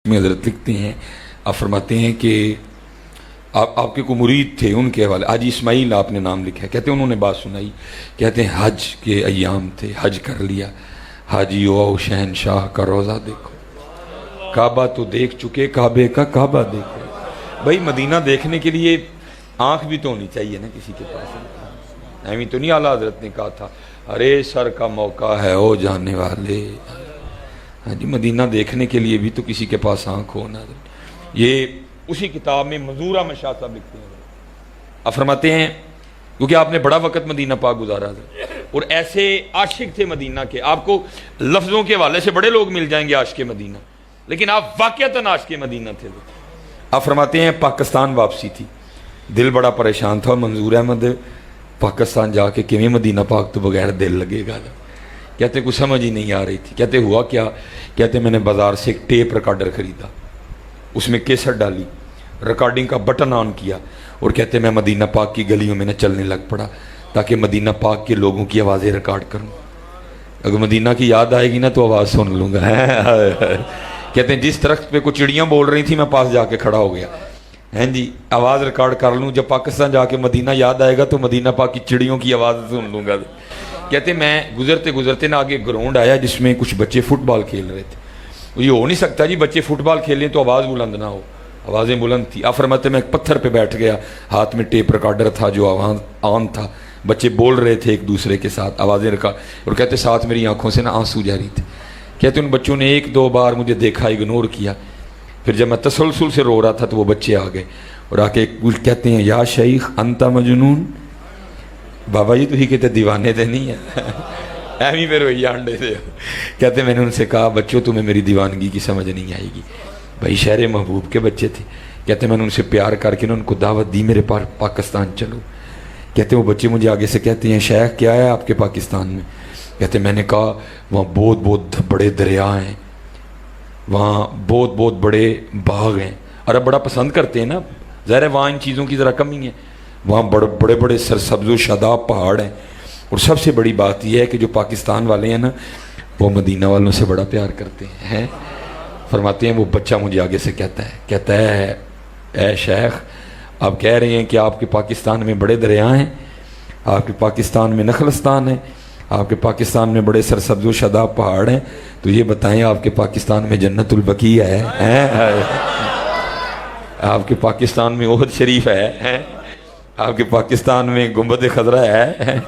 میں حضرت لکھتے ہیں، آپ فرماتے ہیں کہ آپ کے کو مرید تھے، ان کے حوالے حاجی اسماعیل آپ نے نام لکھا ہے، کہتے ہیں انہوں نے بات سنائی، کہتے ہیں حج کے ایام تھے، حج کر لیا، حاجی او شہنشاہ کا روزہ دیکھو، کعبہ تو دیکھ چکے، کعبے کا کعبہ دیکھو۔ بھائی مدینہ دیکھنے کے لیے آنکھ بھی تو ہونی چاہیے نا کسی کے پاس، ایویں تو نہیں اعلیٰ حضرت نے کہا تھا ارے سر کا موقع ہے او جانے والے، ہاں جی مدینہ دیکھنے کے لیے بھی تو کسی کے پاس آنکھ ہونا۔ یہ اسی کتاب میں منظورہ میں شاہ صاحب لکھتے ہیں، آپ فرماتے ہیں کیونکہ آپ نے بڑا وقت مدینہ پاک گزارا تھا اور ایسے عاشق تھے مدینہ کے، آپ کو لفظوں کے حوالے سے بڑے لوگ مل جائیں گے عاشق مدینہ، لیکن آپ واقعتاً عاشق مدینہ تھے۔ آپ فرماتے ہیں پاکستان واپسی تھی، دل بڑا پریشان تھا، منظور احمد پاکستان جا کے کیویں مدینہ پاک تو بغیر دل لگے گا، کہتے کچھ سمجھ ہی نہیں آ رہی تھی۔ کہتے ہوا کیا؟ کہتے میں نے بازار سے ایک ٹیپ ریکارڈر خریدا، اس میں کیسٹ ڈالی، ریکارڈنگ کا بٹن آن کیا، اور کہتے میں مدینہ پاک کی گلیوں میں نہ چلنے لگ پڑا تاکہ مدینہ پاک کے لوگوں کی آوازیں ریکارڈ کروں، اگر مدینہ کی یاد آئے گی نا تو آواز سن لوں گا۔ کہتے ہیں جس درخت پہ کچھ چڑیاں بول رہی تھیں میں پاس جا کے کھڑا ہو گیا، ہیں جی آواز ریکارڈ کر لوں، جب پاکستان جا کے مدینہ یاد آئے گا تو مدینہ پاک کی چڑیوں کی آواز سن لوں گا۔ کہتے میں گزرتے گزرتے نا آگے گراؤنڈ آیا جس میں کچھ بچے فٹ بال کھیل رہے تھے، یہ ہو نہیں سکتا جی بچے فٹ بال کھیلیں تو آواز بلند نہ ہو، آوازیں بلند تھی۔ آپ فرماتے میں ایک پتھر پہ بیٹھ گیا، ہاتھ میں ٹیپ ریکارڈر تھا جو آواز آن تھا، بچے بول رہے تھے ایک دوسرے کے ساتھ آوازیں ریکارڈ، اور کہتے ساتھ میری آنکھوں سے نا آنسو جاری تھے۔ کہتے ان بچوں نے ایک دو بار مجھے دیکھا، اگنور کیا، پھر جب میں تسلسل سے رو رہا تھا تو وہ بچے آ گئے اور آ کے کہتے ہیں یا شیخ انت مجنون، بابا جی تو ہی کہتے دیوانے دے نہیں ہے، ایویں پہ روئی آنڈے سے۔ کہتے میں نے ان سے کہا بچوں تمہیں میری دیوانگی کی سمجھ نہیں آئے گی، بھائی شہر محبوب کے بچے تھے۔ کہتے میں نے ان سے پیار کر کے ان کو دعوت دی میرے پاکستان چلو۔ کہتے وہ بچے مجھے آگے سے کہتے ہیں شیخ کیا ہے آپ کے پاکستان میں؟ کہتے میں نے کہا وہاں بہت بہت بڑے دریا ہیں، وہاں بہت بہت بڑے باغ ہیں، عرب بڑا پسند کرتے ہیں نا، ظاہر ہے وہاں ان چیزوں کی ذرا کمی ہے، وہاں بڑے بڑے سرسبز و شاداب پہاڑ ہیں، اور سب سے بڑی بات یہ ہے کہ جو پاکستان والے ہیں نا وہ مدینہ والوں سے بڑا پیار کرتے ہیں۔ فرماتے ہیں وہ بچہ مجھے آگے سے کہتا ہے اے شیخ آپ کہہ رہے ہیں کہ آپ کے پاکستان میں بڑے دریا ہیں، آپ کے پاکستان میں نخلستان ہے، آپ کے پاکستان میں بڑے سرسبز و شاداب پہاڑ ہیں، تو یہ بتائیں آپ کے پاکستان میں جنت البقیع ہے؟ آپ کے پاکستان میں احد شریف ہے؟ آپ کے پاکستان میں گنبد خضرا ہے؟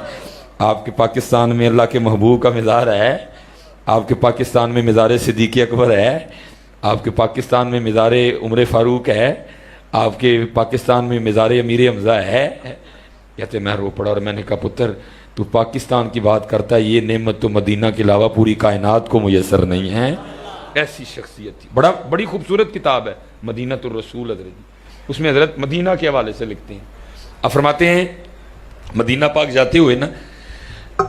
آپ کے پاکستان میں اللہ کے محبوب کا مزار ہے؟ آپ کے پاکستان میں مزار صدیق اکبر ہے؟ آپ کے پاکستان میں مزار عمر فاروق ہے؟ آپ کے پاکستان میں مزار امیر حمزہ ہے؟ کہتے میں رو پڑا اور میں نے کہا پتر تو پاکستان کی بات کرتا ہے، یہ نعمت تو مدینہ کے علاوہ پوری کائنات کو میسر نہیں ہے۔ ایسی شخصیت تھی، بڑی خوبصورت کتاب ہے مدینہ الرسول حضرت، اس میں حضرت مدینہ کے حوالے سے لکھتے ہیں۔ آپ فرماتے ہیں مدینہ پاک جاتے ہوئے نا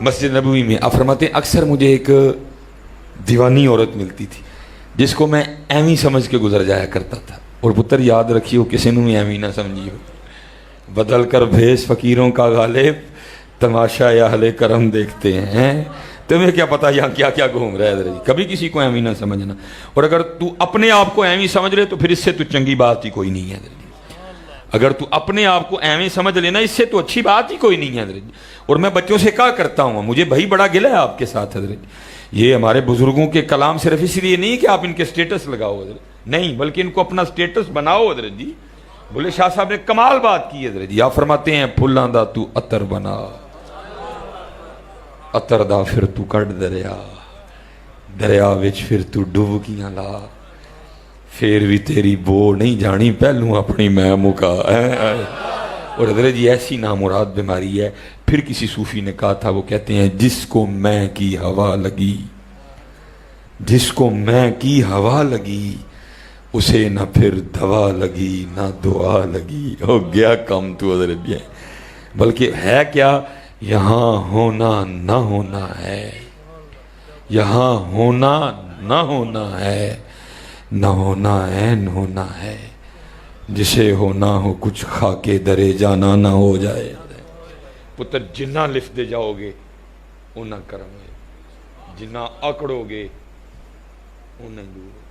مسجد نبوی میں، آپ فرماتے ہیں اکثر مجھے ایک دیوانی عورت ملتی تھی جس کو میں ایویں سمجھ کے گزر جایا کرتا تھا، اور پتر یاد رکھیو کسی نے ایویں نہ سمجھیو، بدل کر بھیس فقیروں کا غالب تماشا یا اہل کرم دیکھتے ہیں، تمہیں کیا پتا یہاں کیا کیا گھوم رہا ہے حضرت، کبھی کسی کو ایویں نہ سمجھنا، اور اگر تو اپنے آپ کو ایویں سمجھ رہے تو پھر اس سے تو چنگی بات ہی کوئی نہیں ہے حضرت، اگر تو اپنے آپ کو ایویں سمجھ لینا اس سے تو اچھی بات ہی کوئی نہیں ہے حضرت۔ اور میں بچوں سے کہا کرتا ہوں، مجھے بھائی بڑا گلہ ہے آپ کے ساتھ حضرت، یہ ہمارے بزرگوں کے کلام صرف اس لیے نہیں کہ آپ ان کے سٹیٹس لگاؤ حضرت، نہیں بلکہ ان کو اپنا سٹیٹس بناؤ حضرت جی۔ بولے شاہ صاحب نے کمال بات کی حضرت جی، آپ فرماتے ہیں پھلاں دا تو عطر بنا، عطر دا پھر تو کٹ دریا، دریا وچ پھر تو ڈبکیاں لا، پھر بھی تیری بو نہیں جانی پہلوں اپنی میں مکا۔ اور حضرت جی ایسی نامراد بیماری ہے، پھر کسی صوفی نے کہا تھا، وہ کہتے ہیں جس کو میں کی ہوا لگی، جس کو میں کی ہوا لگی اسے نہ پھر دوا لگی نہ دعا لگی، ہو گیا کم تو حضرت جی، بلکہ ہے کیا یہاں ہونا نہ ہونا ہے، یہاں ہونا نہ ہونا ہے، نہ ہونا عین ہونا ہے، جسے ہونا ہو کچھ خاکے درے جانا نہ ہو جائے۔ پتر جنہ لفٹ دے جاؤ گے انہ کرم ہے، جنہ اکڑو گے انہ دور۔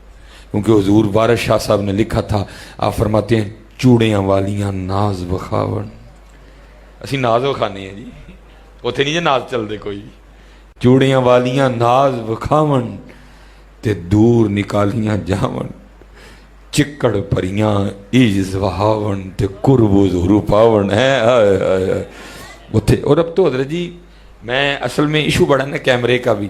کیونکہ حضور وارث شاہ صاحب نے لکھا تھا, آپ فرماتے ہیں چوڑیاں والیاں ناز وخاون, اسی ناز وخانے ہیں جی, اتنے نہیں جی ناز چل دے کوئی. چوڑیاں والیاں ناز وخاون تے دور نکالیاں جاون, چکڑ پریاں ایز وہاون تے قرب حضور پاون ہے. اور اب تو حضرت جی میں اصل میں ایشو بڑا نا کیمرے کا بھی,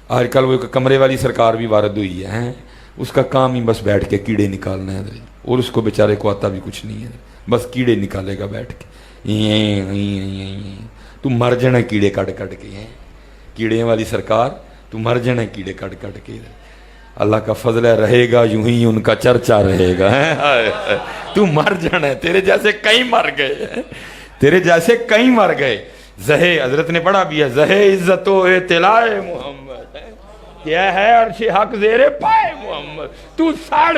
آج کل وہ کمرے والی سرکار بھی وارد ہوئی ہے, اس کا کام ہی بس بیٹھ کے کیڑے نکالنا ہے حضرت, اور اس کو بیچارے کو آتا بھی کچھ نہیں ہے, بس کیڑے نکالے گا بیٹھ کے. تو مر جانا کیڑے کٹ کٹ کے ہیں, کیڑے والی سرکار تو مر جانا کیڑے کٹ کٹ کے. اللہ کا فضل ہے رہے گا یوں ہی ان کا چرچا رہے گا. تو مر جانا ہے, تیرے جیسے کئی مر گئے, تیرے جیسے کئی مر گئے. زہے حضرت نے پڑھا بھی ہے, زہے عزت و اطلاع محمد کیا ہے عرش حق زیر پائے محمد. تو سڑ,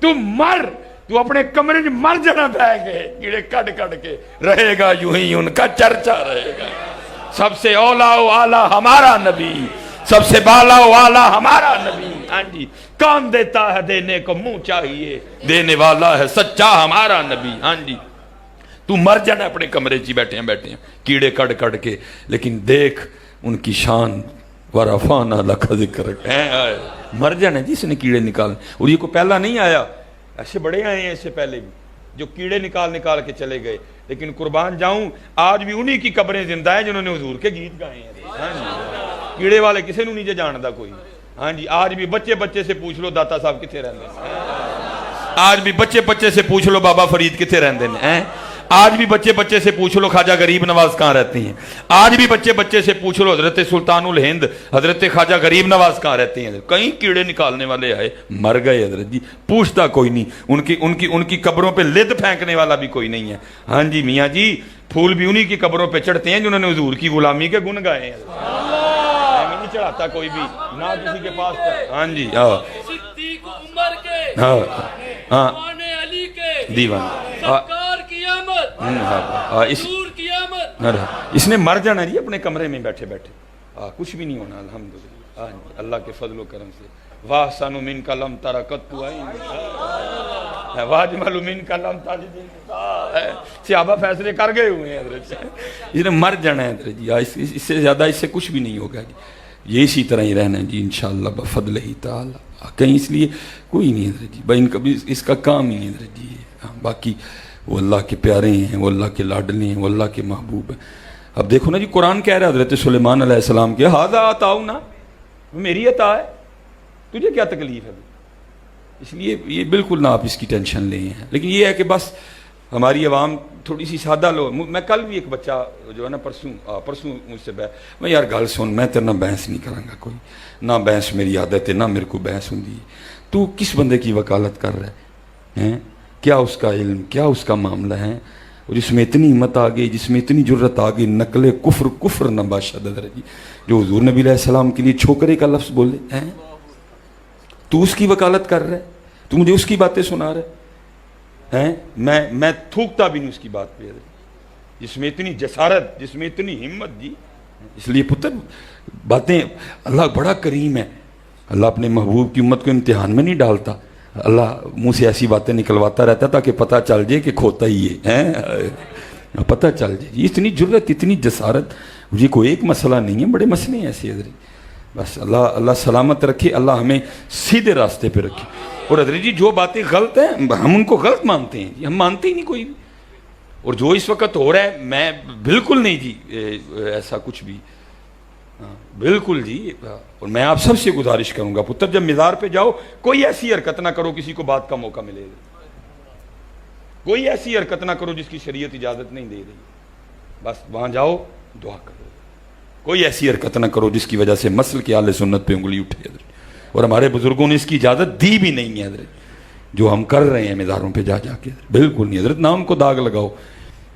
تو مر, تو اپنے کمرے میں مر جانا بہ گئے کیڑے کٹ کٹ کے, رہے گا یوں ہی ان کا چرچا رہے گا. سب سے اولا و اعلیٰ ہمارا نبی, سب سے بالا و اعلیٰ ہمارا نبی. ہاں جی, کام دیتا ہے دینے کو منہ چاہیے, دینے والا ہے سچا ہمارا نبی. ہاں جی, تو مر جانا اپنے کمرے چی بیٹھے ہیں کیڑے کٹ کٹ کے, لیکن دیکھ ان کی شان ورفعنا لک ذکرک. مر جانا جی اس نے کیڑے نکالنے. اور یہ کو پہلا نہیں آیا, ایسے بڑے آئے ہیں اس سے پہلے بھی جو کیڑے نکال نکال کے چلے گئے, لیکن قربان جاؤں آج بھی انہی کی قبریں زندہ ہیں جنہوں نے حضور کے گیت گائے ہیں. ہاں جی, کیڑے والے کسے نو نہیں جاندا کوئی. ہاں جی, آج بھی بچے بچے سے پوچھ لو داتا صاحب کتنے رہندے ہیں, آج بھی بچے بچے سے پوچھ لو بابا فرید کتنے رہندے ہیں, آج بھی بچے بچے سے پوچھ لو خواجہ غریب نواز کہاں رہتے ہیں, آج بھی بچے بچے سے پوچھ لو حضرت سلطان الہند حضرت خواجہ غریب نواز کہاں رہتے ہیں. کہیں کیڑے نکالنے والے آئے مر گئے حضرت جی, پوچھتا کوئی نہیں, ان کی قبروں پہ لد پھینکنے والا بھی کوئی نہیں ہے. ہاں جی میاں جی, پھول بھی انہی کی قبروں پہ چڑھتے ہیں جنہوں نے حضور کی غلامی کے گن گائے ہیں. نہیں چڑھاتا کوئی بھی نہ کسی کے پاس. ہاں جی, صدیق عمر کے, ہاں علی کے دیوان, اس نے مر جانا جی اپنے کمرے میں بیٹھے بیٹھے, کچھ بھی نہیں ہونا الحمدللہ. اللہ کے فضل و کرم سے. واہ سانو من کا لم ترکت تو آئی, واجمل من کا لم تجد, صحابہ فیصلے کر گئے ہوئے ہیں حضرت. اس نے مر جانا ہے حضرت جی, اس سے زیادہ اس سے کچھ بھی نہیں ہوگا جی, یہ اسی طرح ہی رہنا ہے جی انشاءاللہ بفضل ہی تعالی. کہیں اس لیے کوئی نہیں حضرت جی, بھائی ان کا بھی اس کا کام ہی نہیں حضرت جی. باقی وہ اللہ کے پیارے ہیں, وہ اللہ کے لاڈلے ہیں, وہ اللہ کے محبوب ہیں. اب دیکھو نا جی, قرآن کہہ رہا ہے حضرت سلیمان علیہ السلام کے, ہذا عطاؤنا, میری عطا ہے, تجھے کیا تکلیف ہے. اس لیے یہ بالکل نہ آپ اس کی ٹینشن لیں ہیں. لیکن یہ ہے کہ بس ہماری عوام تھوڑی سی سادہ لو. میں کل بھی ایک بچہ جو ہے نا پرسوں مجھ سے میں یار گل سن, میں تیرے نہ بحث نہیں کروں گا, کوئی نہ بحث میری عادت ہے, نہ میرے کو بحث ہوں. تو کس بندے کی وکالت کر رہا ہے, کیا اس کا علم, کیا اس کا معاملہ ہے, اور جس میں اتنی ہمت آ گئی, جس میں اتنی جرت آ گئی, نقل کفر نہ باشد جی, جو حضور نبی علیہ السلام کے لیے چھوکرے کا لفظ بولے ہیں, تو اس کی وکالت کر رہے, تو مجھے اس کی باتیں سنا رہے ہیں. میں تھوکتا بھی نہیں اس کی بات پہ, جس میں اتنی جسارت, جس میں اتنی ہمت جی. اس لیے پتر باتیں, اللہ بڑا کریم ہے, اللہ اپنے محبوب کی امت کو امتحان میں نہیں ڈالتا. اللہ منہ سے ایسی باتیں نکلواتا رہتا تاکہ پتہ چل جائے کہ کھوتا ہی ہے, پتہ چل جائے. اتنی جرت, اتنی جسارت, یہ کوئی ایک مسئلہ نہیں ہے, بڑے مسئلے ہیں ایسے حضرت. بس اللہ سلامت رکھے, اللہ ہمیں سیدھے راستے پہ رکھے. اور حضرت جی جو باتیں غلط ہیں ہم ان کو غلط مانتے ہیں جی, ہم مانتے ہی نہیں کوئی بھی. اور جو اس وقت ہو رہا ہے میں بالکل نہیں جی ایسا کچھ بھی, بالکل جی. اور میں آپ سب سے گزارش کروں گا پتر, جب مزار پہ جاؤ کوئی ایسی حرکت نہ کرو کسی کو بات کا موقع ملے گا, کوئی ایسی حرکت نہ کرو جس کی شریعت اجازت نہیں دے رہی. بس وہاں جاؤ دعا کرو, کوئی ایسی حرکت نہ کرو جس کی وجہ سے مسل کے اہل سنت پہ انگلی اٹھے حضرت. اور ہمارے بزرگوں نے اس کی اجازت دی بھی نہیں ہے حضرت, جو ہم کر رہے ہیں مزاروں پہ جا کے, بالکل نہیں حضرت. نہ ان کو داغ لگاؤ,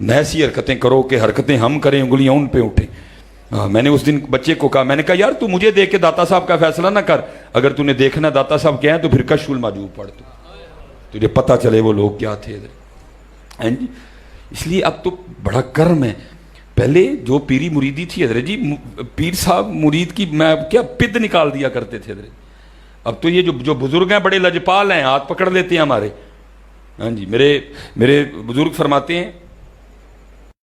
نہ ایسی حرکتیں کرو کہ حرکتیں ہم کریں انگلیاں ان پہ اٹھیں. میں نے اس دن بچے کو کہا, میں نے کہا یار تو مجھے دیکھ کے داتا صاحب کا فیصلہ نہ کر, اگر تو نے دیکھنا داتا صاحب کیا ہے تو پھر کشف الماجوب پڑھ, تجھے پتہ چلے وہ لوگ کیا تھے حضرت. اس لیے اب تو بڑا کرم ہے. پہلے جو پیری مریدی تھی حضرت جی, پیر صاحب مرید کی میں کیا پد نکال دیا کرتے تھے حضرت. اب تو یہ جو بزرگ ہیں بڑے لجپال ہیں، ہاتھ پکڑ لیتے ہیں ہمارے. ہاں جی، میرے بزرگ فرماتے ہیں